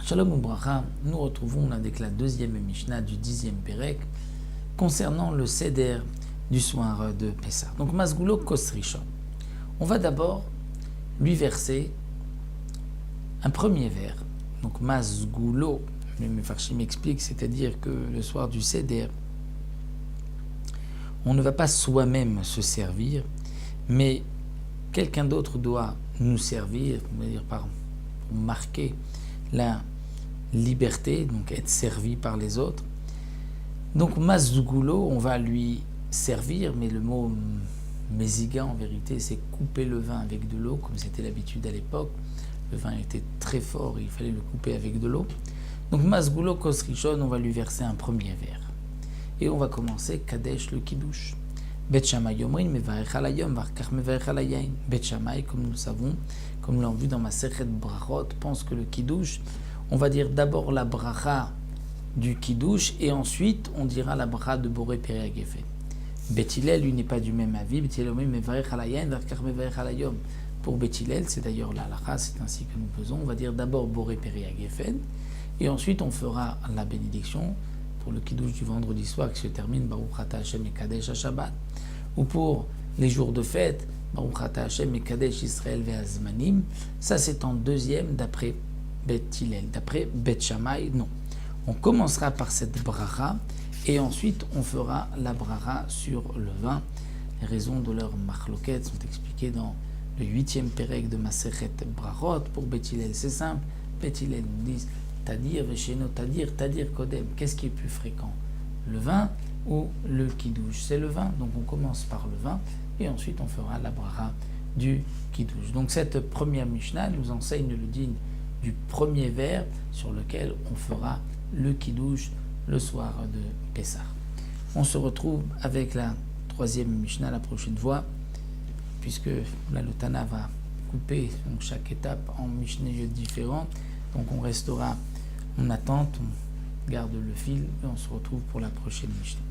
Shalom Ubracha, nous retrouvons avec la deuxième Mishnah du 10e Pérec concernant le Seder du soir de Pessah. Donc Masgulo Kosrishon. On va d'abord lui verser un premier verre. Donc Masgulo, le Mefarshim m'explique, c'est-à-dire que le soir du Seder, on ne va pas soi-même se servir, mais quelqu'un d'autre doit nous servir, on va dire pour marquer la liberté, donc être servi par les autres. Donc Masgulo, on va lui servir, mais le mot Meziga en vérité c'est couper le vin avec de l'eau, comme c'était l'habitude à l'époque. Le vin était très fort, il fallait le couper avec de l'eau. Donc Masgulo Kosrishon, on va lui verser un premier verre. Et on va commencer Kadesh le Kiddush. Bet Shammai Yomrin Mevarech al Hayom Varkach Mevarech al Hayayin. Bet Shammai, comme nous le savons, comme l'on vu dans ma Masechet Brachot, pense que le Kiddush, on va dire d'abord la bracha du Kiddush et ensuite on dira la bracha de Boré Peri Hagefen. Bet Hillel, lui, n'est pas du même avis. Bet Hillel Mevarech al Hayayin Varkach Mevarech al Hayom. Pour Bet Hillel, c'est d'ailleurs la halakha, c'est ainsi que nous faisons. On va dire d'abord Boré Peri Hagefen et ensuite on fera la bénédiction pour le Kiddush du vendredi soir qui se termine Baruch Ata Hashem Mekadesh HaShabbat, ou pour les jours de fête Baruch Ata Hashem Mekadesh Israël Ve'azmanim. Ça c'est en deuxième d'après Bet Hillel. D'après Bet Shammai, non. On commencera par cette bracha et ensuite on fera la bracha sur le vin. Les raisons de leur machloket sont expliquées dans le 8e Pérec de Masechet Brachot. Pour Bet Hillel, c'est simple. Bet Hillel nous dit Tadir Vesheno Tadir, Tadir Kodem. Qu'est-ce qui est plus fréquent, le vin ou le Kiddush? C'est le vin, donc on commence par le vin et ensuite on fera la bracha du Kiddush. Donc cette première Mishnah nous enseigne le digne du premier verre sur lequel on fera le Kiddush le soir de Pessah. On se retrouve avec la troisième Mishnah la prochaine fois, puisque là le Tana va couper donc chaque étape en Mishnayot différents. Donc on restera en attente, on garde le fil et on se retrouve pour la prochaine Mishnah.